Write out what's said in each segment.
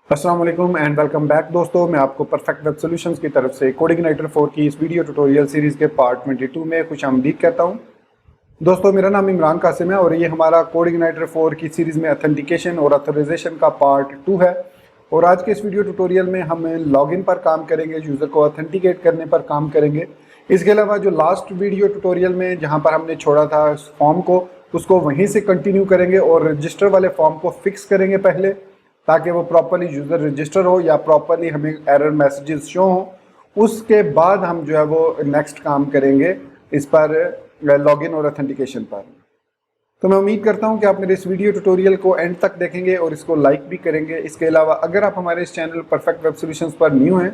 अस्सलाम वालेकुम and welcome back दोस्तों। मैं आपको परफेक्ट वेब सॉल्यूशंस की तरफ से कोडिग्नाइटर 4 की इस वीडियो ट्यूटोरियल सीरीज़ के पार्ट 22 में खुशामदीद कहता हूं। दोस्तों, मेरा नाम इमरान कासिम है और ये हमारा कोडिग्नाइटर 4 की सीरीज़ में ऑथेंटिकेशन और ऑथराइजेशन का पार्ट 2 है। और आज के इस वीडियो ट्यूटोरियल में हम लॉगिन पर काम करेंगे, यूज़र को ऑथेंटिकेट करने पर काम करेंगे। इसके अलावा जो लास्ट वीडियो ट्यूटोरियल में जहाँ पर हमने छोड़ा था फॉर्म को, उसको वहीं से कंटिन्यू करेंगे और रजिस्टर वाले फॉर्म को फिक्स करेंगे पहले, ताकि वो प्रॉपरली यूज़र रजिस्टर हो या प्रॉपरली हमें एरर मैसेजेस शो हो। उसके बाद हम जो है वो नेक्स्ट काम करेंगे इस पर लॉगिन और ऑथेंटिकेशन पर। तो मैं उम्मीद करता हूं कि आप मेरे इस वीडियो ट्यूटोरियल को एंड तक देखेंगे और इसको लाइक भी करेंगे। इसके अलावा अगर आप हमारे इस चैनल परफेक्ट वेब सॉल्यूशंस पर न्यू हैं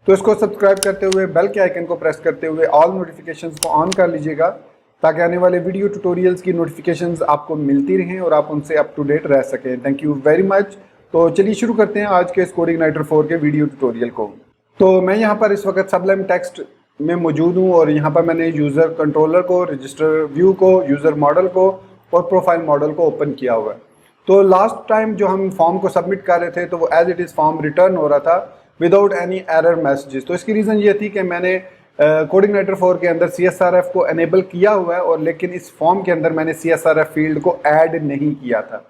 तो इसको सब्सक्राइब करते हुए बेल के आइकन को प्रेस करते हुए ऑल नोटिफिकेशंस को ऑन कर लीजिएगा, ताकि आने वाले वीडियो ट्यूटोरियल्स की नोटिफिकेशंस आपको मिलती रहें और आप उनसे अप टू डेट रह सकें। Thank you very much. तो चलिए शुरू करते हैं आज के इस कोडिग्नाइटर 4 के वीडियो ट्यूटोरियल को। तो मैं यहाँ पर इस वक्त सबलाइम टेक्स्ट में मौजूद हूँ और यहाँ पर मैंने यूज़र कंट्रोलर को, रजिस्टर व्यू को, यूज़र मॉडल को और प्रोफाइल मॉडल को ओपन किया हुआ है। तो लास्ट टाइम जो हम फॉर्म को सबमिट कर रहे थे तो वो as it is form return हो रहा था विदाउट एनी एरर मैसेजेस। तो इसकी रीज़न ये थी कि मैंने कोडिग्नाइटर 4 के अंदर CSRF को एनेबल किया हुआ है और लेकिन इस फॉर्म के अंदर मैंने CSRF फील्ड को ऐड नहीं किया था,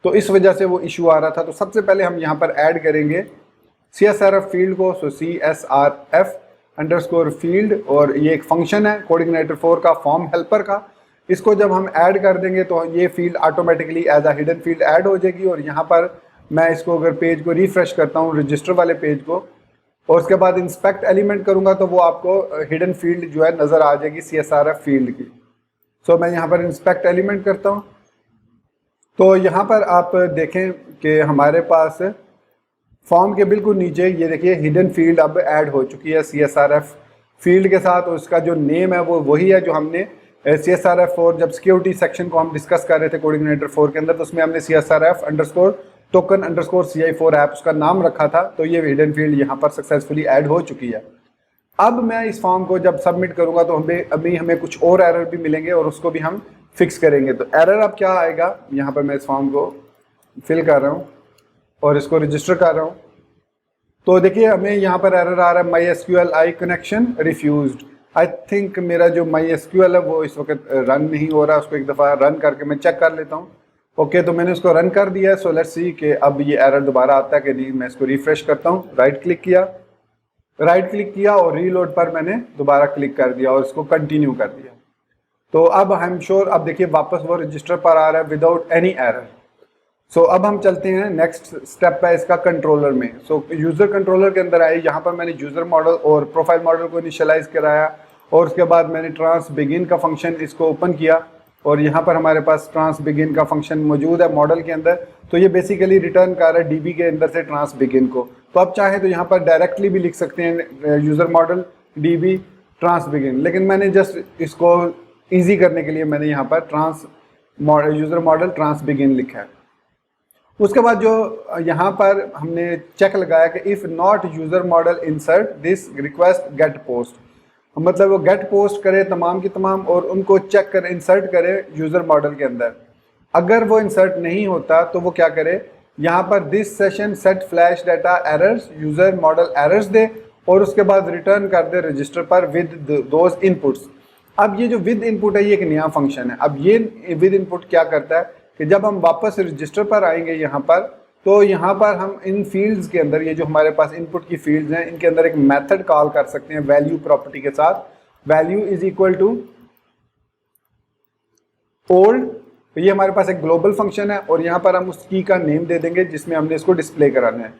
तो इस वजह से वो इशू आ रहा था। तो सबसे पहले हम यहाँ पर ऐड करेंगे CSRF फील्ड को। सो CSRF अंडरस्कोर फील्ड, और ये एक फंक्शन है कोडिग्नाइटर 4 का, फॉर्म हेल्पर का। इसको जब हम ऐड कर देंगे तो ये field automatically as a hidden field add हो जाएगी। और यहाँ पर मैं इसको अगर पेज को रिफ्रेश करता हूँ, रजिस्टर वाले पेज को, और उसके बाद इंस्पेक्ट एलिमेंट करूँगा तो वो आपको हिडन फील्ड जो है नज़र आ जाएगी CSRF फील्ड की। सो मैं यहाँ पर इंस्पेक्ट एलिमेंट करता हूँ। तो यहाँ पर आप देखें कि हमारे पास फॉर्म के बिल्कुल नीचे ये देखिए हिडन फील्ड अब ऐड हो चुकी है CSRF फील्ड के साथ। और उसका जो नेम है वो वही है जो हमने CSRF 4 जब सिक्योरिटी सेक्शन को हम डिस्कस कर रहे थे कोडिग्नाइटर 4 के अंदर, तो उसमें हमने CSRF underscore token underscore CI4 app उसका नाम रखा था। तो ये हिडन फील्ड यहाँ पर सक्सेसफुली ऐड हो चुकी है। अब मैं इस फॉर्म को जब सबमिट करूँगा तो हमें कुछ और एरर भी मिलेंगे और उसको भी हम फिक्स करेंगे। तो एरर अब क्या आएगा, यहाँ पर मैं इस फॉर्म को फिल कर रहा हूँ और इसको रजिस्टर कर रहा हूँ। तो देखिए हमें यहाँ पर एरर आ रहा है MySQL I connection refused. I think मेरा जो MySQL है वो इस वक्त रन नहीं हो रहा है। उसको एक दफ़ा रन करके मैं चेक कर लेता हूँ। ओके, तो मैंने उसको रन कर दिया है। सो लेट्स सी कि अब ये एरर दोबारा आता है कि नहीं। मैं इसको रिफ्रेश करता हूँ, राइट क्लिक किया और रीलोड पर मैंने दोबारा क्लिक कर दिया और इसको कंटिन्यू कर दिया। तो अब आई एम श्योर, अब देखिए वापस वो रजिस्टर पर आ रहा है विदाउट एनी एरर। सो अब हम चलते हैं नेक्स्ट स्टेप है इसका कंट्रोलर में। सो यूज़र कंट्रोलर के अंदर आए, यहाँ पर मैंने यूज़र मॉडल और प्रोफाइल मॉडल को इनिशियलाइज कराया और उसके बाद मैंने ट्रांस बिगिन का फंक्शन इसको ओपन किया और यहाँ पर हमारे पास ट्रांस बिगिन का फंक्शन मौजूद है मॉडल के अंदर। तो ये बेसिकली रिटर्न कर रहा है DB के अंदर से ट्रांस बिगिन को। तो आप चाहें तो यहाँ पर डायरेक्टली भी लिख सकते हैं user model DB trans begin, लेकिन मैंने जस्ट इसको ईजी करने के लिए मैंने यहाँ पर यूज़र मॉडल ट्रांस बिगिन लिखा है। उसके बाद जो यहाँ पर हमने चेक लगाया कि if not user model insert this request get post, मतलब वो गेट पोस्ट करे तमाम की तमाम और उनको चेक करे, इंसर्ट करे यूज़र मॉडल के अंदर। अगर वो इंसर्ट नहीं होता तो वो क्या करे, यहाँ पर this session set flash data errors user model errors दे और उसके बाद रिटर्न कर दे रजिस्टर पर विद दोज इनपुट्स। अब ये जो विद इनपुट है ये एक नया फंक्शन है। अब ये विद इनपुट क्या करता है कि जब हम वापस रजिस्टर पर आएंगे यहाँ पर, तो यहाँ पर हम इन फील्ड्स के अंदर, ये जो हमारे पास इनपुट की फील्ड्स हैं, इनके अंदर एक मेथड कॉल कर सकते हैं वैल्यू प्रॉपर्टी के साथ। Value is equal to old. तो ये हमारे पास एक ग्लोबल फंक्शन है और यहाँ पर हम उस की का नेम दे देंगे जिसमें हमने इसको डिस्प्ले कराना है।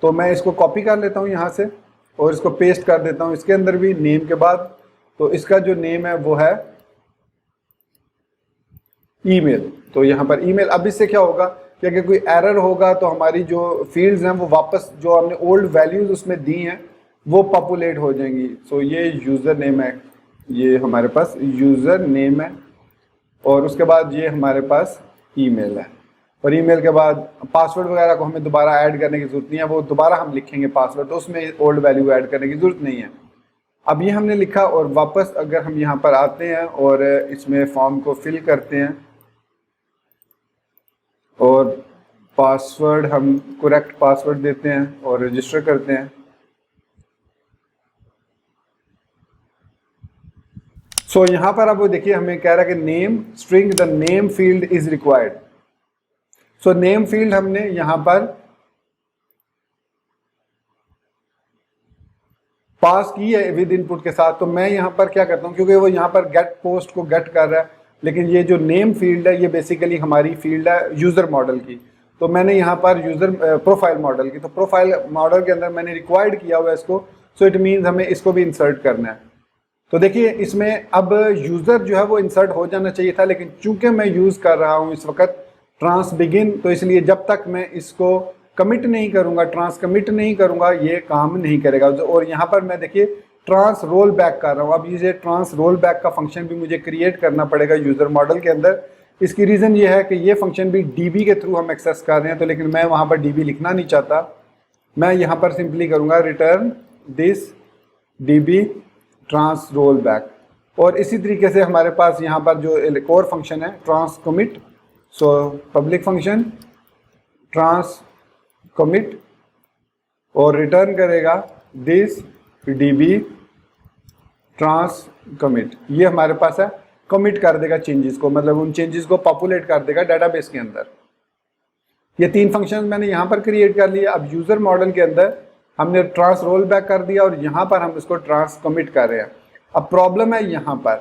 तो मैं इसको कॉपी कर लेता हूँ यहाँ से और इसको पेस्ट कर देता हूँ इसके अंदर भी नेम के बाद। तो इसका जो नेम है वो है ईमेल। तो यहाँ पर ईमेल। अब इससे क्या होगा कि अगर कोई एरर होगा तो हमारी जो फील्ड्स हैं वो वापस जो हमने ओल्ड वैल्यूज उसमें दी हैं वो पॉपुलेट हो जाएंगी। सो ये यूज़र नेम है, ये हमारे पास यूज़र नेम है और उसके बाद ये हमारे पास ईमेल है। और ईमेल के बाद पासवर्ड वगैरह को हमें दोबारा ऐड करने की ज़रूरत नहीं है, वो दोबारा हम लिखेंगे पासवर्ड, तो उसमें ओल्ड वैल्यू ऐड करने की ज़रूरत नहीं है। अब ये हमने लिखा और वापस अगर हम यहाँ पर आते हैं और इसमें फॉर्म को फिल करते हैं और पासवर्ड हम करेक्ट पासवर्ड देते हैं और रजिस्टर करते हैं। सो यहाँ पर अब वो देखिए हमें कह रहा है कि name string the name field is required. So name field हमने यहाँ पर पास की है विद इनपुट के साथ। तो मैं यहाँ पर क्या करता हूँ, क्योंकि वो यहाँ पर गेट पोस्ट को गेट कर रहा है, लेकिन ये जो नेम फील्ड है ये बेसिकली हमारी फील्ड है यूजर मॉडल की। तो मैंने यहाँ पर यूजर प्रोफाइल मॉडल की, तो प्रोफाइल मॉडल के अंदर मैंने रिक्वायर्ड किया हुआ है इसको। सो इट मीन्स हमें इसको भी इंसर्ट करना है। तो देखिए इसमें अब यूजर जो है वो इंसर्ट हो जाना चाहिए था, लेकिन चूंकि मैं यूज कर रहा हूँ इस वक्त ट्रांस बिगिन, तो इसलिए जब तक मैं इसको कमिट नहीं करूंगा, ट्रांस कमिट नहीं करूंगा, ये काम नहीं करेगा। और यहाँ पर मैं देखिए ट्रांस रोल बैक कर रहा हूँ। अब ये ट्रांस रोल बैक का फंक्शन भी मुझे क्रिएट करना पड़ेगा यूजर मॉडल के अंदर। इसकी रीजन ये है कि ये फंक्शन भी डीबी के थ्रू हम एक्सेस कर रहे हैं, तो लेकिन मैं वहां पर डीबी लिखना नहीं चाहता। मैं यहाँ पर सिंपली करूंगा return this DB trans roll back. और इसी तरीके से हमारे पास यहाँ पर जो एक और फंक्शन है trans commit. So public function trans commit और रिटर्न करेगा दिस डीबी ट्रांस कमिट। ये हमारे पास है, कमिट कर देगा चेंजेस को, मतलब उन चेंजेस को पॉपुलेट कर देगा डेटाबेस के अंदर। ये तीन फंक्शन मैंने यहाँ पर क्रिएट कर लिए। अब यूजर मॉडल के अंदर हमने ट्रांस रोल बैक कर दिया और यहाँ पर हम इसको ट्रांस कमिट कर रहे हैं। अब प्रॉब्लम है यहाँ पर,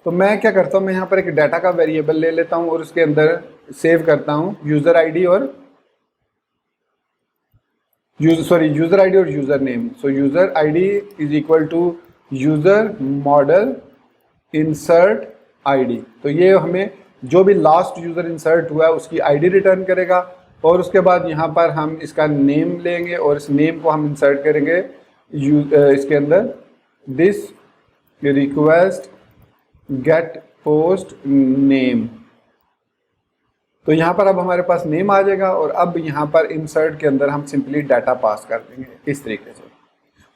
तो मैं क्या करता हूँ, मैं यहाँ पर एक डाटा का वेरिएबल ले लेता हूँ और उसके अंदर सेव करता हूँ यूजर आईडी और यूजर आईडी और user name. So user ID is equal to user model insert ID. तो ये हमें जो भी लास्ट यूजर इंसर्ट हुआ है उसकी आईडी रिटर्न करेगा। और उसके बाद यहाँ पर हम इसका नेम लेंगे और इस नेम को हम इंसर्ट करेंगे इसके अंदर this request get post name. तो यहाँ पर अब हमारे पास नेम आ जाएगा और अब यहाँ पर इंसर्ट के अंदर हम सिंपली डाटा पास कर देंगे इस तरीके से।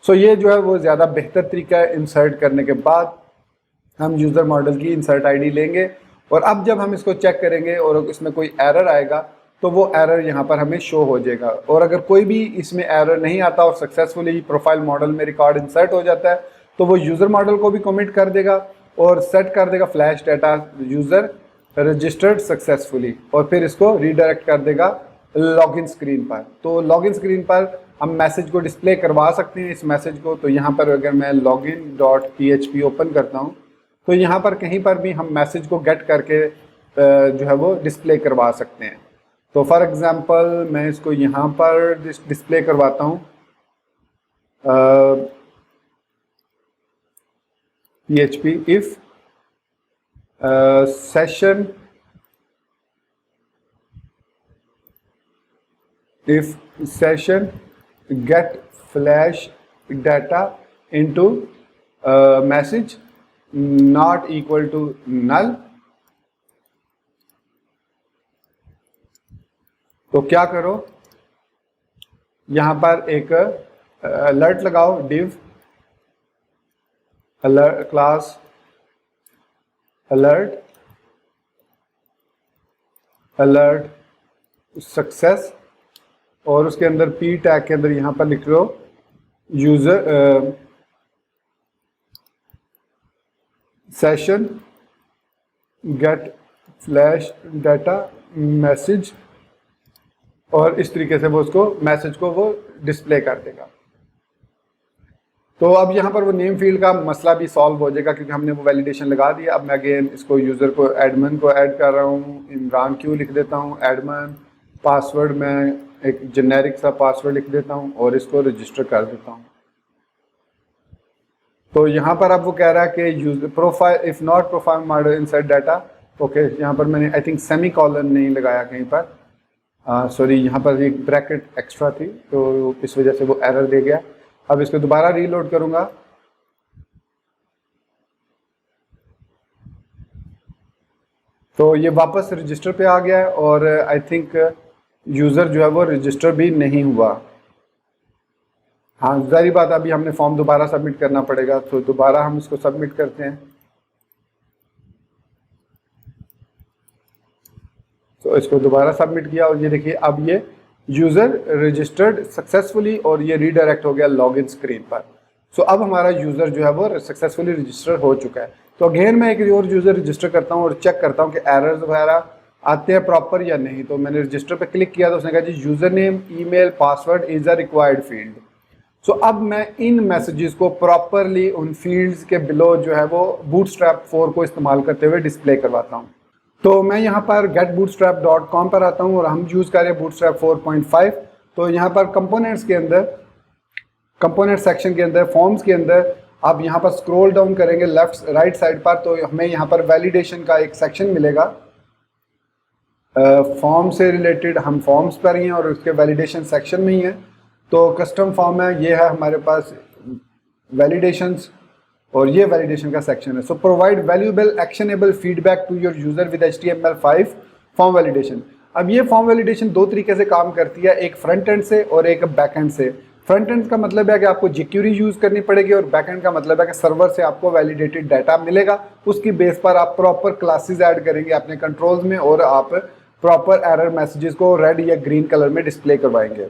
सो ये जो है वो ज़्यादा बेहतर तरीका है। इंसर्ट करने के बाद हम यूज़र मॉडल की इंसर्ट आईडी लेंगे और अब जब हम इसको चेक करेंगे और इसमें कोई एरर आएगा तो वो एरर यहाँ पर हमें शो हो जाएगा। और अगर कोई भी इसमें एरर नहीं आता और सक्सेसफुली प्रोफाइल मॉडल में रिकॉर्ड इंसर्ट हो जाता है तो वो यूज़र मॉडल को भी कमिट कर देगा और सेट कर देगा flash data user registered successfully, और फिर इसको रीडायरेक्ट कर देगा लॉगिन स्क्रीन पर। तो लॉगिन स्क्रीन पर हम मैसेज को डिस्प्ले करवा सकते हैं इस मैसेज को। तो यहाँ पर अगर मैं login.php ओपन करता हूँ तो यहाँ पर कहीं पर भी हम मैसेज को गेट करके जो है वो डिस्प्ले करवा सकते हैं। तो फॉर एग्जांपल मैं इसको यहाँ पर डिस्प्ले करवाता हूँ PHP if session get flash data into message not equal to null। तो क्या करो, यहाँ पर एक अलर्ट लगाओ div alert class alert success और उसके अंदर p टैग के अंदर यहाँ पर लिख लो user session get flash data message, और इस तरीके से वो उसको मैसेज को वो डिस्प्ले कर देगा। तो अब यहाँ पर वो नेम फील्ड का मसला भी सॉल्व हो जाएगा क्योंकि हमने वो वैलिडेशन लगा दिया। अब मैं अगेन इसको यूज़र को एडमिन को ऐड कर रहा हूँ, इमरान क्यों लिख देता हूँ एडमिन, पासवर्ड मैं एक जेनेरिक सा पासवर्ड लिख देता हूँ और इसको रजिस्टर कर देता हूँ। तो यहाँ पर अब वो कह रहा है कि user profile if not profile model insert data. Okay, यहाँ पर मैंने आई थिंक सेमी कॉलन नहीं लगाया कहीं पर, सॉरी यहाँ पर एक ब्रैकेट एक्स्ट्रा थी तो इस वजह से वो एरर दे गया। अब इसको दोबारा रीलोड करूंगा तो ये वापस रजिस्टर पे आ गया है और आई थिंक यूज़र जो है वो रजिस्टर भी नहीं हुआ। हाँ जारी बात, अभी हमने फॉर्म दोबारा सबमिट करना पड़ेगा, तो दोबारा हम इसको सबमिट करते हैं। तो इसको दोबारा सबमिट किया और ये देखिए अब ये यूज़र रजिस्टर्ड सक्सेसफुली, और ये रीडायरेक्ट हो गया लॉगिन स्क्रीन पर। सो अब हमारा यूज़र जो है वो सक्सेसफुली रजिस्टर हो चुका है। तो अगेन मैं एक और यूज़र रजिस्टर करता हूँ और चेक करता हूँ कि एरर्स वगैरह आते हैं प्रॉपर या नहीं। तो मैंने रजिस्टर पे क्लिक किया तो उसने कहा जी user name email password is a required field. So अब मैं इन मैसेजेस को प्रॉपरली उन फील्ड्स के बिलो जो है वो बूटस्ट्रैप 4 को इस्तेमाल करते हुए डिस्प्ले करवाता हूँ। तो मैं यहाँ पर getbootstrap.com पर आता हूँ और हम यूज़ कर रहे हैं बूटस्ट्रैप 4.5। तो यहाँ पर कंपोनेंट्स के अंदर, कंपोनेंट सेक्शन के अंदर, फॉर्म्स के अंदर आप यहाँ पर स्क्रॉल डाउन करेंगे लेफ्ट राइट साइड पर, तो हमें यहाँ पर वैलिडेशन का एक सेक्शन मिलेगा। फॉर्म से रिलेटेड हम फॉर्म्स पर ही हैं और उसके वैलिडेशन सेक्शन में ही है। तो कस्टम फॉर्म है, ये है हमारे पास वैलिडेशंस और ये वैलिडेशन का सेक्शन है। So provide valuable actionable feedback to your user with HTML5 form validation. अब ये फॉर्म वैलिडेशन दो तरीके से काम करती है, एक फ्रंट एंड से और एक बैक एंड से। फ्रंट एंड का मतलब है कि आपको jQuery यूज करनी पड़ेगी और बैक एंड का मतलब है कि सर्वर से आपको वैलिडेटेड डाटा मिलेगा, उसकी बेस पर आप प्रॉपर क्लासेस ऐड करेंगे अपने कंट्रोल्स में और आप प्रॉपर एरर मैसेजेस को रेड या ग्रीन कलर में डिस्प्ले करवाएंगे।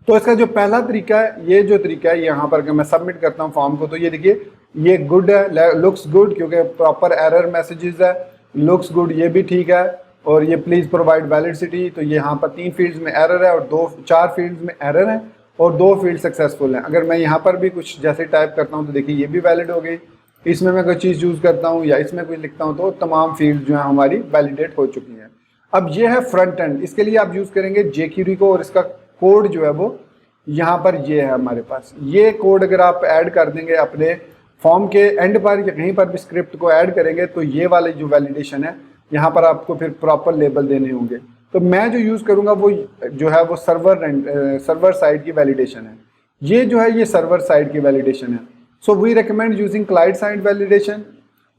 तो इसका जो पहला तरीका है, ये जो तरीका है यहाँ पर मैं सबमिट करता हूँ फॉर्म को, तो ये देखिए ये गुड है, लुक्स गुड, क्योंकि प्रॉपर एरर मैसेजेस है। लुक्स गुड ये भी ठीक है। और ये प्लीज प्रोवाइड वैलिडिटी, तो ये यहाँ पर 3 फील्ड्स में एरर है और 4 फील्ड्स में एरर है और 2 फील्ड सक्सेसफुल हैं। अगर मैं यहाँ पर भी कुछ जैसे टाइप करता हूँ तो देखिए ये भी वैलिड हो गई। इसमें मैं कोई चीज़ यूज़ करता हूँ या इसमें कुछ लिखता हूँ तो तमाम फील्ड जो है हमारी वैलिडेट हो चुकी हैं। अब ये है फ्रंट एंड, इसके लिए आप यूज़ करेंगे jQuery को और इसका कोड जो है वो यहाँ पर ये है हमारे पास। ये कोड अगर आप ऐड कर देंगे अपने फॉर्म के एंड पर या कहीं पर भी स्क्रिप्ट को ऐड करेंगे तो ये वाले जो वैलिडेशन है यहाँ पर आपको फिर प्रॉपर लेबल देने होंगे। तो मैं जो यूज़ करूँगा वो जो है वो सर्वर साइड की वैलिडेशन है। ये जो है ये सर्वर साइड की वैलिडेशन है। So we recommend using client side validation,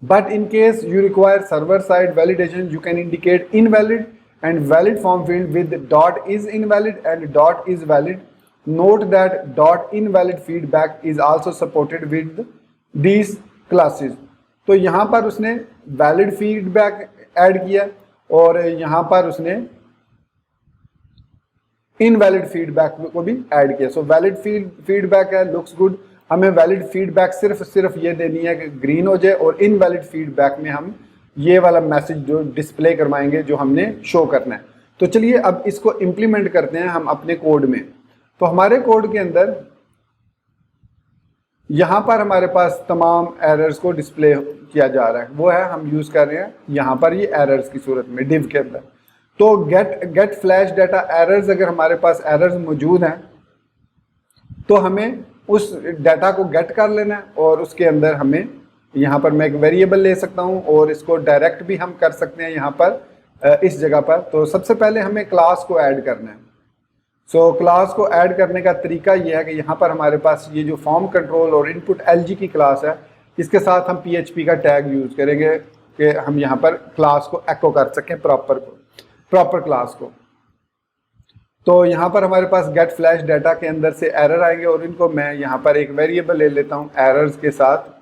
but in case you require server side validation, you can indicate invalid and valid form field with dot is invalid and dot is valid. Note that dot invalid feedback is also supported with these classes. तो यहाँ पर उसने valid feedback add किया और यहाँ पर उसने invalid feedback को भी ऐड किया। सो वैलिड फीडबैक है लुक्स गुड, हमें वैलिड फीडबैक सिर्फ ये देनी है कि ग्रीन हो जाए और इनवैलिड फीडबैक में हम ये वाला मैसेज जो डिस्प्ले करवाएंगे जो हमने शो करना है। तो चलिए अब इसको इम्प्लीमेंट करते हैं हम अपने कोड में। तो हमारे कोड के अंदर यहाँ पर हमारे पास तमाम एरर्स को डिस्प्ले किया जा रहा है, वो है हम यूज़ कर रहे हैं यहाँ पर ये एरर्स की सूरत में डिव के अंदर। तो गेट फ्लैश डाटा एरर्स, अगर हमारे पास एरर्स मौजूद हैं तो हमें उस डाटा को गेट कर लेना है और उसके अंदर हमें यहाँ पर मैं एक वेरिएबल ले सकता हूँ और इसको डायरेक्ट भी हम कर सकते हैं यहाँ पर इस जगह पर। तो सबसे पहले हमें क्लास को ऐड करना है। सो क्लास को ऐड करने का तरीका ये है कि यहाँ पर हमारे पास ये जो फॉर्म कंट्रोल और इनपुट LG की क्लास है, इसके साथ हम PHP का टैग यूज़ करेंगे कि हम यहाँ पर क्लास को एको कर सकें प्रॉपर क्लास को। तो यहाँ पर हमारे पास गेट फ्लैश डाटा के अंदर से एरर आएंगे और इनको मैं यहाँ पर एक वेरिएबल ले लेता हूँ एरर्स के साथ।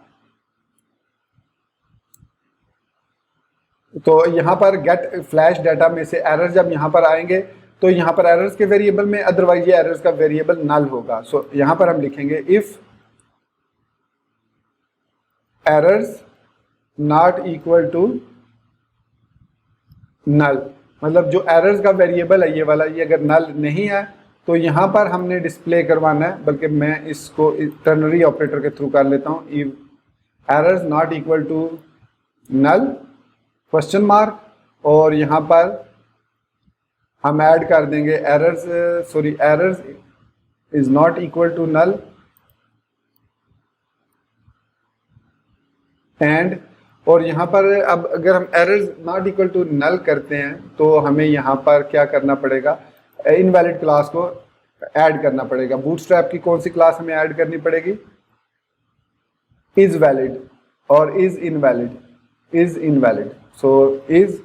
तो यहाँ पर गेट फ्लैश डाटा में से एरर जब यहाँ पर आएंगे तो यहाँ पर एरर्स के वेरिएबल में, अदरवाइज ये एरर्स का वेरिएबल नल होगा। सो यहाँ पर हम लिखेंगे if errors not equal to null, मतलब जो एरर्स का वेरिएबल है ये वाला, ये अगर नल नहीं है तो यहाँ पर हमने डिस्प्ले करवाना है, बल्कि मैं इसको टर्नरी ऑपरेटर के थ्रू कर लेता हूँ। If errors not equal to null question mark, और यहाँ पर हम ऐड कर देंगे errors is not equal to null and, और यहाँ पर अब अगर हम errors not equal to null करते हैं तो हमें यहाँ पर क्या करना पड़ेगा, इनवैलिड क्लास को ऐड करना पड़ेगा। बूटस्ट्रैप की कौन सी क्लास हमें ऐड करनी पड़ेगी, इज वैलिड और is invalid. So is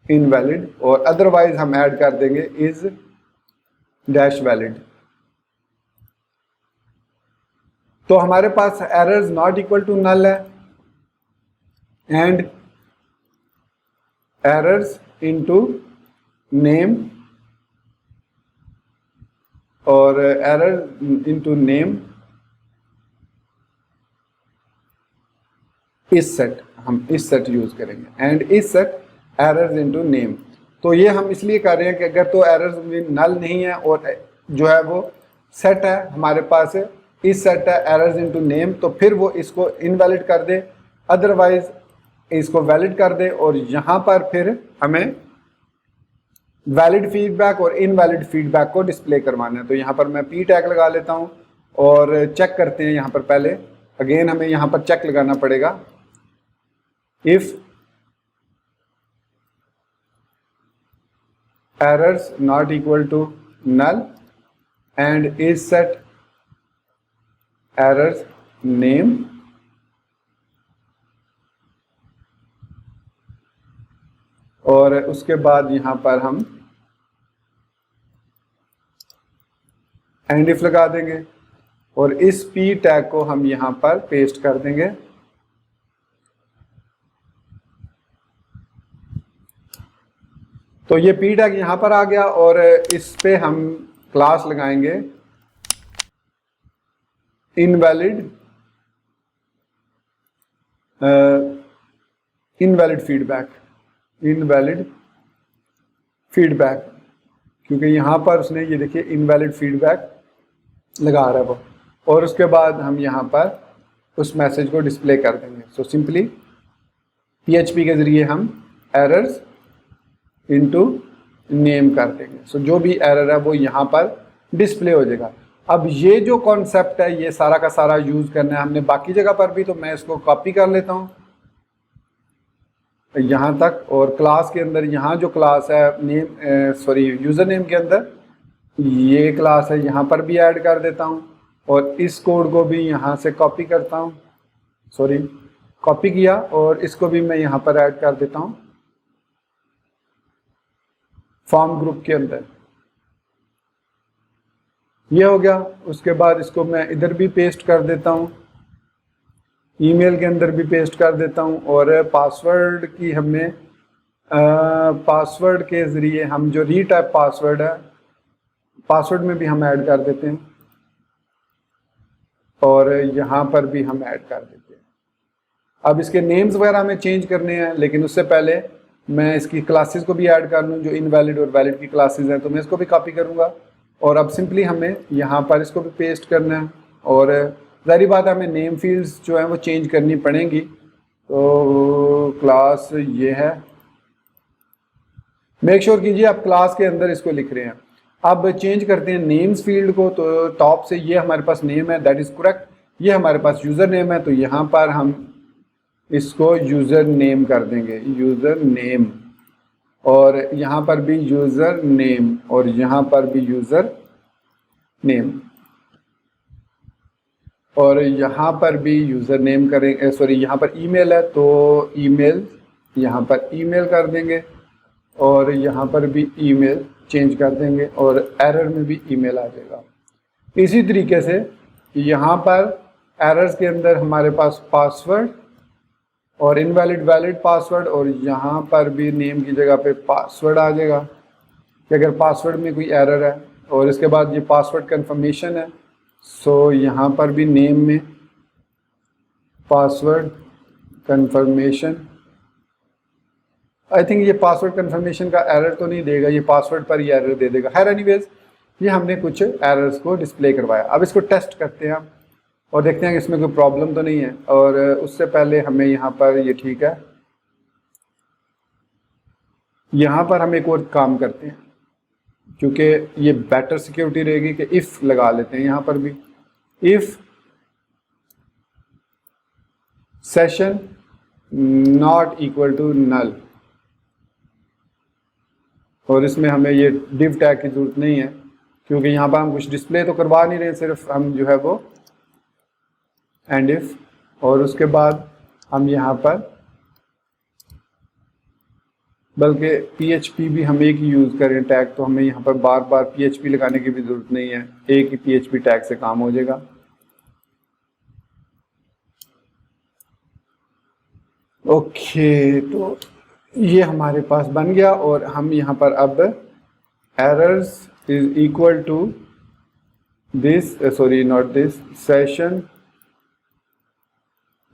invalid और अदरवाइज हम ऐड कर देंगे इज डैश वैलिड। तो हमारे पास errors not equal to null है एंड एरर्स इनटू नेम और error into name is set, हम इस सेट यूज करेंगे and is set errors into name. तो ये हम इसलिए कर रहे हैं कि अगर तो एरर्स नल नहीं है और जो है वो सेट है हमारे पास इस सेट है एरर्स इनटू नेम, तो फिर वो इसको इनवैलिड कर दे, अदरवाइज इसको वैलिड कर दे। और यहाँ पर फिर हमें वैलिड फीडबैक और इनवैलिड फीडबैक को डिस्प्ले करवाना है। तो यहाँ पर मैं पी टैग लगा लेता हूँ और चेक करते हैं। यहाँ पर पहले अगेन हमें यहाँ पर चेक लगाना पड़ेगा, if errors not equal to null and is set errors name और उसके बाद यहाँ पर हम एंड इफ लगा देंगे और इस p टैग को हम यहाँ पर पेस्ट कर देंगे। तो ये p टैग यहाँ पर आ गया और इस पे हम क्लास लगाएंगे इनवैलिड फीडबैक, क्योंकि यहाँ पर उसने ये देखिए इनवैलिड फीडबैक लगा रहा है वो। और उसके बाद हम यहाँ पर उस मैसेज को डिस्प्ले कर देंगे। सो सिंपली PHP के ज़रिए हम एरर्स इनटू नेम कर देंगे। सो जो भी एरर है वो यहाँ पर डिस्प्ले हो जाएगा। अब ये जो कॉन्सेप्ट है ये सारा का सारा यूज़ करना है हमने बाकी जगह पर भी, तो मैं इसको कॉपी कर लेता हूँ यहाँ तक। और क्लास के अंदर यहाँ जो क्लास है यूज़र नेम के अंदर ये क्लास है, यहाँ पर भी ऐड कर देता हूँ और इस कोड को भी यहाँ से कॉपी करता हूँ, कॉपी किया और इसको भी मैं यहाँ पर ऐड कर देता हूँ फॉर्म ग्रुप के अंदर। ये हो गया। उसके बाद इसको मैं इधर भी पेस्ट कर देता हूँ, ईमेल के अंदर भी पेस्ट कर देता हूँ। और पासवर्ड की हमें पासवर्ड के ज़रिए हम जो रीटाइप पासवर्ड है पासवर्ड में भी हम ऐड कर देते हैं और यहाँ पर भी हम ऐड कर देते हैं। अब इसके नेम्स वगैरह हमें चेंज करने हैं, लेकिन उससे पहले मैं इसकी क्लासेस को भी ऐड कर लूँ जो इनवैलिड और वैलिड की क्लासेस हैं। तो मैं इसको भी कॉपी करूँगा और अब सिंपली हमें यहाँ पर इसको भी पेस्ट करना है। और ज़ाहिर बात है हमें नेम फील्ड्स जो हैं वो चेंज करनी पड़ेंगी। तो क्लास ये है, मेक श्योर कीजिए आप क्लास के अंदर इसको लिख रहे हैं। अब चेंज करते हैं नेम्स फील्ड को। तो टॉप से ये हमारे पास नेम है, दैट इज़ करेक्ट। ये हमारे पास यूज़र नेम है, तो यहाँ पर हम इसको यूज़र नेम कर देंगे, यूज़र नेम। और यहाँ पर भी यूज़र नेम और यहाँ पर भी यूज़र नेम और यहाँ पर भी यूज़र नेम करेंगे। यहाँ पर ईमेल है तो ईमेल, यहाँ पर ईमेल कर देंगे और यहाँ पर भी ईमेल चेंज कर देंगे और एरर में भी ईमेल आ जाएगा। इसी तरीके से यहाँ पर एरर्स के अंदर हमारे पास पासवर्ड और इनवैलिड वैलिड पासवर्ड और यहाँ पर भी नेम की जगह पे पासवर्ड आ जाएगा कि अगर पासवर्ड में कोई एरर है। और इसके बाद ये पासवर्ड कंफर्मेशन है, सो यहाँ पर भी नेम में पासवर्ड कंफर्मेशन। आई थिंक ये पासवर्ड कंफर्मेशन का एरर तो नहीं देगा, ये पासवर्ड पर ही एरर दे देगा। खैर एनीवेज ये हमने कुछ एरर्स को डिस्प्ले करवाया। अब इसको टेस्ट करते हैं और देखते हैं कि इसमें कोई प्रॉब्लम तो नहीं है। और उससे पहले हमें यहाँ पर ये ठीक है, यहाँ पर हम एक और काम करते हैं क्योंकि ये बेटर सिक्योरिटी रहेगी कि इफ़ लगा लेते हैं। यहाँ पर भी if session not equal to null, और इसमें हमें ये डिव टैग की ज़रूरत नहीं है क्योंकि यहाँ पर हम कुछ डिस्प्ले तो करवा नहीं रहे, सिर्फ हम जो है वो एंड इफ। और उसके बाद हम यहाँ पर बल्कि PHP भी हम एक ही यूज़ करें टैग, तो हमें यहाँ पर बार बार PHP लगाने की भी ज़रूरत नहीं है, एक ही PHP टैग से काम हो जाएगा। ओके, तो ये हमारे पास बन गया और हम यहाँ पर अब errors is equal to this sorry not this session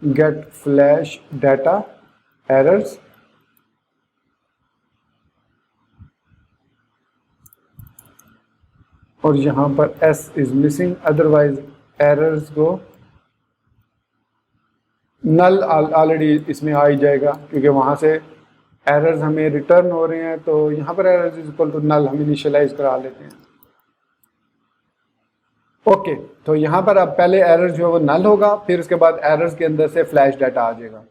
get flash data errors और यहाँ पर s is missing, otherwise errors को नल ऑलरेडी इसमें आ ही जाएगा क्योंकि वहाँ से एरर्स हमें रिटर्न हो रहे हैं, तो यहाँ पर errors is equal to null हम इनिशियलाइज करा लेते हैं। ओके तो यहाँ पर अब पहले एरर जो है वो नल होगा, फिर उसके बाद एरर्स के अंदर से फ्लैश डाटा आ जाएगा,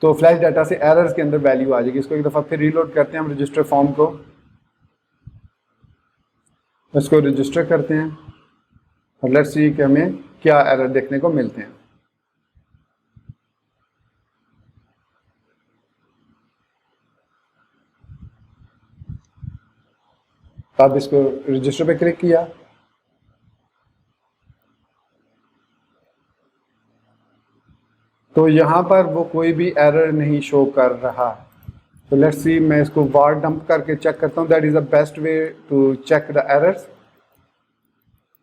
तो फ्लैश डाटा से एरर्स के अंदर वैल्यू आ जाएगी। इसको एक दफ़ा फिर रीलोड करते हैं हम रजिस्टर फॉर्म को, इसको रजिस्टर करते हैं और लेट्स सी कि हमें क्या एरर देखने को मिलते हैं। अब इसको रजिस्टर पे क्लिक किया तो यहाँ पर वो कोई भी एरर नहीं शो कर रहा। तो लेट्स सी, मैं इसको वार डंप करके चेक करता हूँ, that is the best way to check the errors.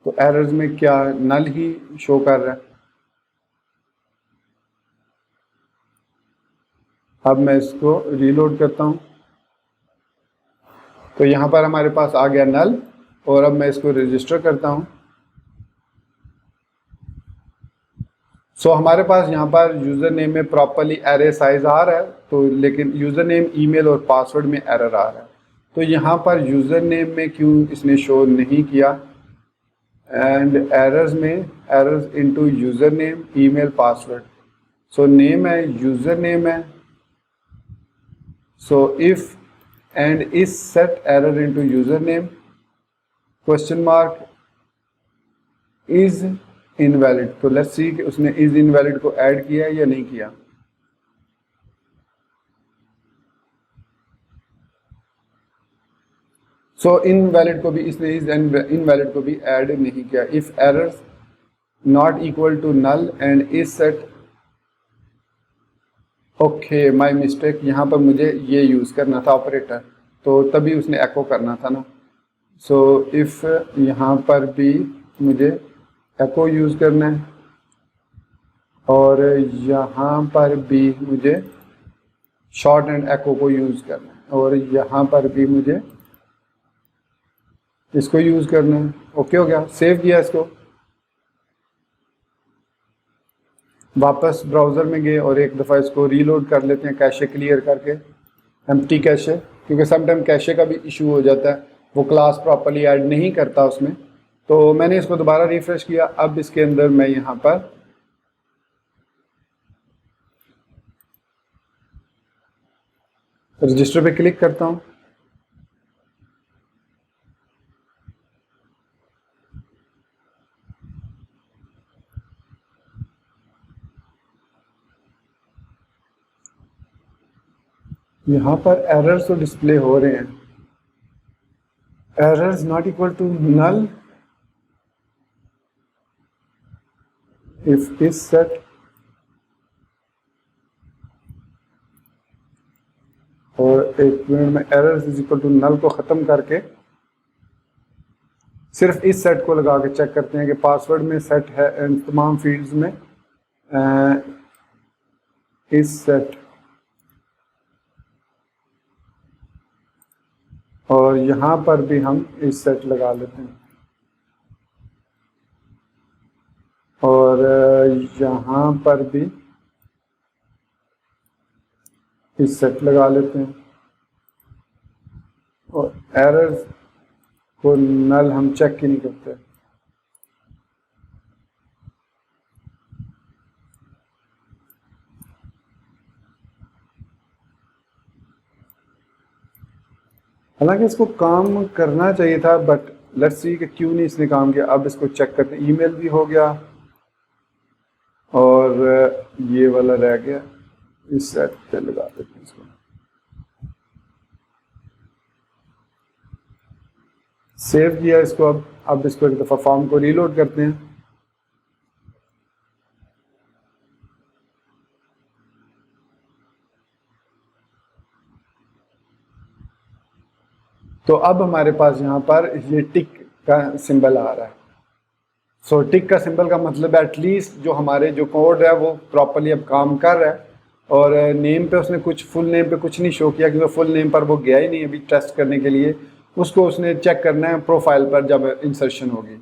तो एरर्स में क्या नल ही शो कर रहा है। अब मैं इसको रीलोड करता हूँ तो यहाँ पर हमारे पास आ गया नल, और अब मैं इसको रजिस्टर करता हूँ। सो हमारे पास यहाँ पर यूज़र नेम में प्रॉपरली एरे साइज आ रहा है, तो लेकिन यूज़र नेम, ईमेल और पासवर्ड में एरर आ रहा है। तो यहाँ पर यूज़र नेम में क्यों इसने शो नहीं किया, एंड एरर्स में errors into user name, email, password. So name है, यूज़र नेम है, so if and is set error into user name question mark is invalid. तो लेट्स सी कि उसने इज इनवैलिड को ऐड किया या नहीं किया। सो इनवैलिड को भी इसने इज इनवैलिड को भी ऐड नहीं किया। If errors not equal to null and is set, okay my mistake, यहाँ पर मुझे ये यूज़ करना था ऑपरेटर, तो तभी उसने एको करना था ना। सो इफ़ यहाँ पर भी मुझे एको यूज़ करना है और यहाँ पर भी मुझे शॉर्ट एंड एको को यूज़ करना है और यहाँ पर भी मुझे इसको यूज़ करना है। ओके हो गया, सेव किया इसको, वापस ब्राउज़र में गए और एक दफ़ा इसको रीलोड कर लेते हैं कैशे क्लियर करके, एम्प्टी कैशे, क्योंकि समटाइम कैशे का भी इशू हो जाता है, वो क्लास प्रॉपरली ऐड नहीं करता उसमें। तो मैंने इसको दोबारा रिफ्रेश किया। अब इसके अंदर मैं यहाँ पर रजिस्टर पे क्लिक करता हूँ। यहाँ पर एरर्स तो डिस्प्ले हो रहे हैं, errors not equal to null if is set, और एक मिनट में errors is equal to null को ख़त्म करके सिर्फ इस सेट को लगा के चेक करते हैं कि पासवर्ड में सेट है तमाम फील्ड्स में इस सेट, और यहाँ पर भी हम इस सेट लगा लेते हैं और यहाँ पर भी इस सेट लगा लेते हैं और एरर्स को नल हम चेक ही नहीं करते। हालांकि इसको काम करना चाहिए था, बट लेट्स सी कि क्यों नहीं इसने काम किया। अब इसको चेक करते हैं, ईमेल भी हो गया और ये वाला रह गया, इस सेट पे लगा देते हैं इसको, सेव किया इसको। अब इसको एक दफ़ा फॉर्म को रीलोड करते हैं। तो अब हमारे पास यहाँ पर ये टिक का सिंबल आ रहा है। सो टिक का सिंबल का मतलब एटलीस्ट जो हमारे जो कोड है वो प्रॉपरली अब काम कर रहा है। और नेम पे उसने कुछ फुल नेम पे कुछ नहीं शो किया क्योंकि फुल नेम पर वो गया ही नहीं अभी टेस्ट करने के लिए। उसको उसने चेक करना है प्रोफाइल पर जब इंसर्शन होगी।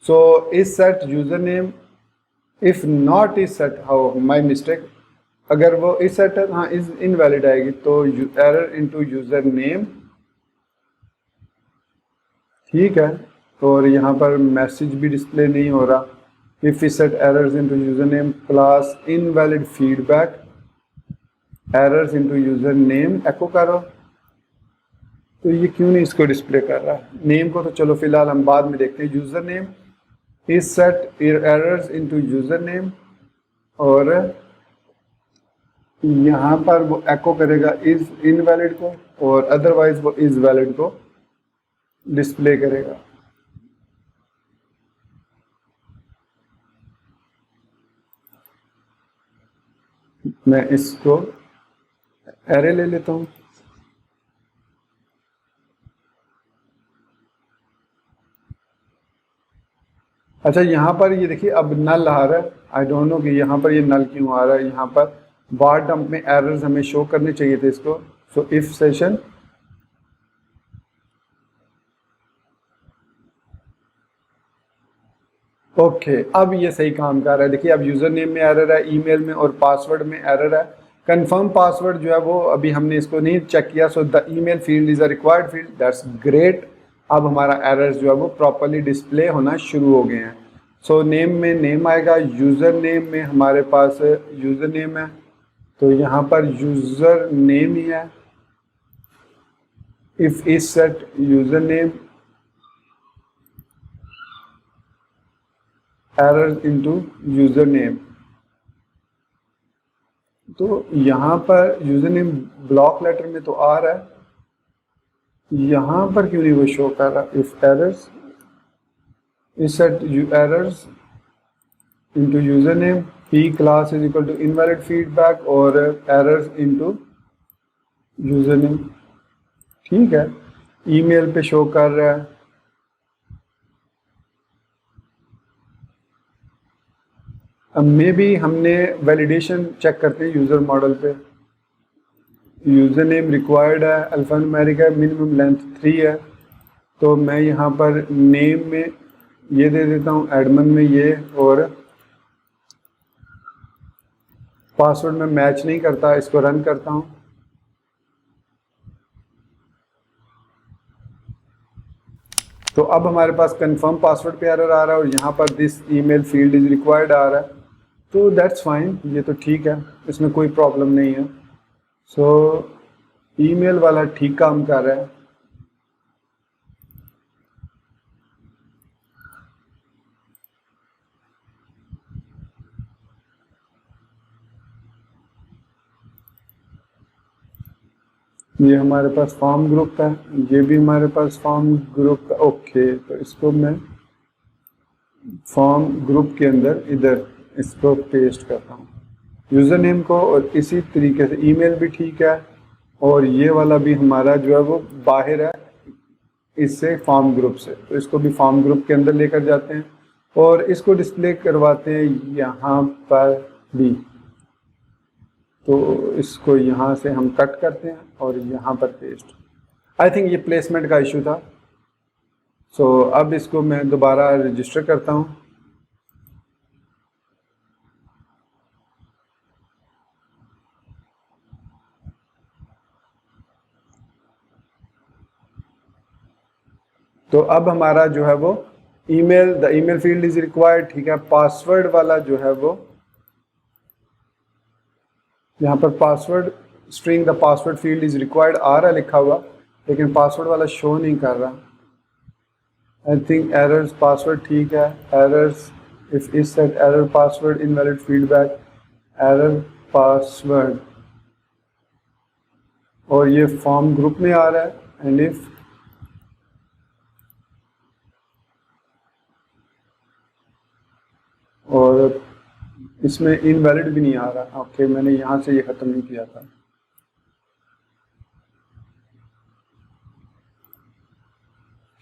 So is set user name, if not is set, how my mistake, अगर वो इज सेट है, हाँ इज इनवैलिड आएगी तो एरर इनटू यूजर नेम, ठीक है। और यहाँ पर मैसेज भी डिस्प्ले नहीं हो रहा। If is set errors into user name class invalid feedback, errors into user name echo करो, तो ये क्यों नहीं इसको डिस्प्ले कर रहा है। नेम को तो चलो फिलहाल हम बाद में देखते हैं। User name is set errors into user name, और यहाँ पर वो एको करेगा इज इनवैलिड को, और अदरवाइज वो इज वैलिड को डिस्प्ले करेगा। मैं इसको एरे ले लेता हूँ। अच्छा यहाँ पर ये देखिए अब नल आ रहा है। आई डोंट नो कि यहाँ पर ये नल क्यों आ रहा है। यहाँ पर वार डंप में एरर्स हमें शो करने चाहिए थे इसको। सो इफ सेशन ओके, अब ये सही काम कर रहा है। देखिए अब यूजर नेम में एरर है, ईमेल में और पासवर्ड में एरर है। कंफर्म पासवर्ड जो है वो अभी हमने इसको नहीं चेक किया। So the email field is a required field, that's great. अब हमारा एरर्स जो है वो प्रॉपरली डिस्प्ले होना शुरू हो गए हैं। सो नेम में नेम आएगा, यूजर नेम में हमारे पास यूजर नेम है, तो यहाँ पर यूजर नेम ही है। If is set user name error into user name, तो यहाँ पर यूजर नेम ब्लॉक लेटर में तो आ रहा है, यहाँ पर क्यों नहीं वो शो कर रहा। If errors is set errors into user name, p class is equal to invalid feedback और एरर्स इनटू यूजर नेम, ठीक है। ईमेल पे शो कर रहा है। अब मे बी हमने वैलिडेशन चेक करते हैं यूजर मॉडल पे। यूजर नेम रिक्वायर्ड है, अल्फान्यूमेरिक है, मिनिमम लेंथ 3 है, तो मैं यहाँ पर नेम में ये दे देता हूँ, एडमिन में ये, और पासवर्ड में मैच नहीं करता। इसको रन करता हूँ। तो अब हमारे पास कंफर्म पासवर्ड पे एरर आ रहा है और यहाँ पर this email field is required आ रहा है, तो दैट्स फाइन, ये तो ठीक है, इसमें कोई प्रॉब्लम नहीं है। सो ईमेल वाला ठीक काम कर रहा है। ये हमारे पास फॉर्म ग्रुप का है, ये भी हमारे पास फॉर्म ग्रुप का। ओके, तो इसको मैं फॉर्म ग्रुप के अंदर इधर इसको पेस्ट करता हूँ यूज़र नेम को, और इसी तरीके से ईमेल भी ठीक है, और ये वाला भी हमारा जो है वो बाहर है इससे फॉर्म ग्रुप से, तो इसको भी फॉर्म ग्रुप के अंदर लेकर जाते हैं और इसको डिस्प्ले करवाते हैं यहाँ पर भी। तो इसको यहाँ से हम कट करते हैं और यहाँ पर पेस्ट। आई थिंक ये प्लेसमेंट का इशू था। सो अब इसको मैं दोबारा रजिस्टर करता हूँ। तो अब हमारा जो है वो email, the email field is required, ठीक है। पासवर्ड वाला जो है वो यहाँ पर password string the password field is required आ रहा है लिखा हुआ, लेकिन पासवर्ड वाला शो नहीं कर रहा। आई थिंक एरर्स पासवर्ड ठीक है। Errors if is set error password invalid feedback, error password, और ये फॉर्म ग्रुप में आ रहा है। एंड इफ और इसमें इनवैलिड भी नहीं आ रहा। ओके, मैंने यहाँ से ये ख़त्म नहीं किया था।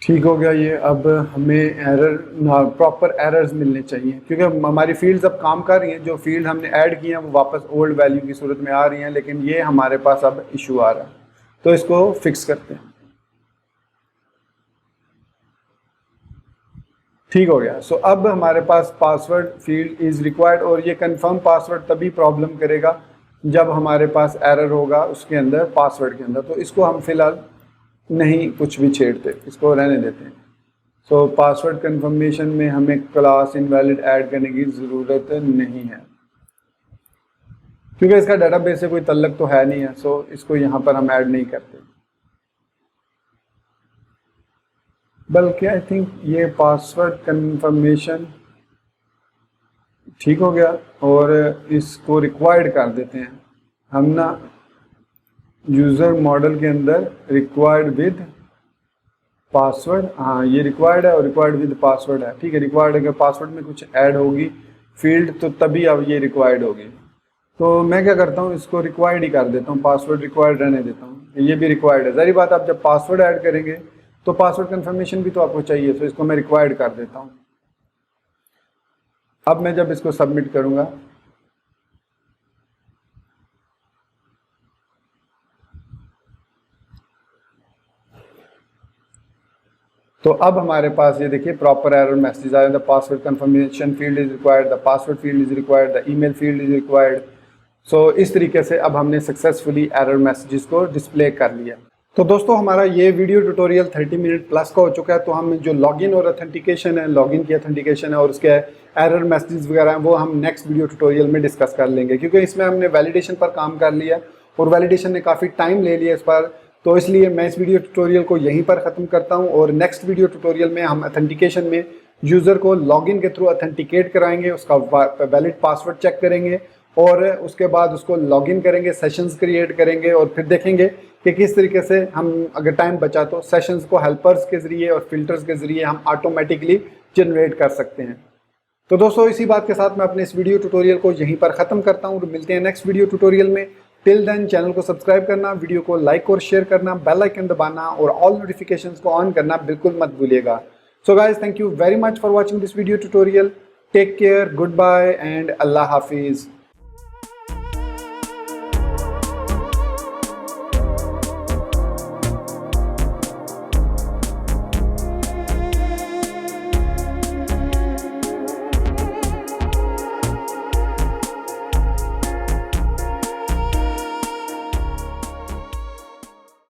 ठीक हो गया ये। अब हमें एरर प्रॉपर एरर्स मिलने चाहिए, क्योंकि हमारी फील्ड्स अब काम कर रही हैं। जो फील्ड हमने ऐड किए हैं वो वापस ओल्ड वैल्यू की सूरत में आ रही हैं, लेकिन ये हमारे पास अब इशू आ रहा है, तो इसको फिक्स करते हैं। ठीक हो गया। सो अब हमारे पास पासवर्ड फील्ड इज़ रिक्वायर्ड, और ये कंफर्म पासवर्ड तभी प्रॉब्लम करेगा जब हमारे पास एरर होगा उसके अंदर, पासवर्ड के अंदर। तो इसको हम फिलहाल नहीं कुछ भी छेड़ते, इसको रहने देते हैं। सो पासवर्ड कंफर्मेशन में हमें क्लास इनवैलिड ऐड करने की ज़रूरत नहीं है, क्योंकि इसका डेटाबेस से कोई तल्लक तो है नहीं है। सो इसको यहाँ पर हम ऐड नहीं करते, बल्कि आई थिंक ये पासवर्ड कंफर्मेशन ठीक हो गया, और इसको रिक्वायर्ड कर देते हैं हम ना यूज़र मॉडल के अंदर, रिक्वायर्ड विद पासवर्ड। हाँ, ये रिक्वायर्ड है और रिक्वायर्ड विद पासवर्ड है। ठीक है, रिक्वायर्ड अगर पासवर्ड में कुछ ऐड होगी फील्ड तो तभी अब ये रिक्वायर्ड होगी। तो मैं क्या करता हूँ, इसको रिक्वायर्ड ही कर देता हूँ, पासवर्ड रिक्वायर्ड रहने देता हूँ। ये भी रिक्वायर्ड है, ज़ाहिर बात, आप जब पासवर्ड ऐड करेंगे तो पासवर्ड कंफर्मेशन भी तो आपको चाहिए, तो इसको मैं रिक्वायर्ड कर देता हूँ। अब मैं जब इसको सबमिट करूँगा तो अब हमारे पास ये देखिए प्रॉपर एरर मैसेज आया, the password confirmation field is required, the password field is required, the email field is required. So इस तरीके से अब हमने सक्सेसफुली एरर मैसेजेस को डिस्प्ले कर लिया। तो दोस्तों हमारा ये वीडियो ट्यूटोरियल 30 मिनट प्लस का हो चुका है। तो हम जो लॉगिन और ऑथेंटिकेशन है, लॉगिन की ऑथेंटिकेशन है और उसके एरर मैसेजेस वगैरह हैं, वो हम नेक्स्ट वीडियो ट्यूटोरियल में डिस्कस कर लेंगे, क्योंकि इसमें हमने वैलिडेशन पर काम कर लिया और वैलिडेशन ने काफ़ी टाइम ले लिया इस पर। तो इसलिए मैं इस वीडियो ट्यूटोरियल को यहीं पर ख़त्म करता हूं, और नेक्स्ट वीडियो ट्यूटोरियल में हम ऑथेंटिकेशन में यूज़र को लॉगिन के थ्रू ऑथेंटिकेट कराएंगे, उसका वैलिड पासवर्ड चेक करेंगे और उसके बाद उसको लॉगिन करेंगे, सेशंस क्रिएट करेंगे, और फिर देखेंगे कि किस तरीके से हम, अगर टाइम बचा तो, सेशंस को हेल्पर्स के ज़रिए और फिल्टर्स के ज़रिए हम ऑटोमेटिकली जनरेट कर सकते हैं। तो दोस्तों इसी बात के साथ मैं अपने इस वीडियो ट्यूटोरियल को यहीं पर ख़त्म करता हूँ, और मिलते हैं नेक्स्ट वीडियो ट्यूटोरियल में। टिल देन चैनल को सब्सक्राइब करना, वीडियो को लाइक और शेयर करना, बेल आइकन दबाना और ऑल नोटिफिकेशंस को ऑन करना बिल्कुल मत भूलिएगा। So guys, thank you very much for watching this video tutorial. Take care, goodbye and अल्लाह हाफिज़।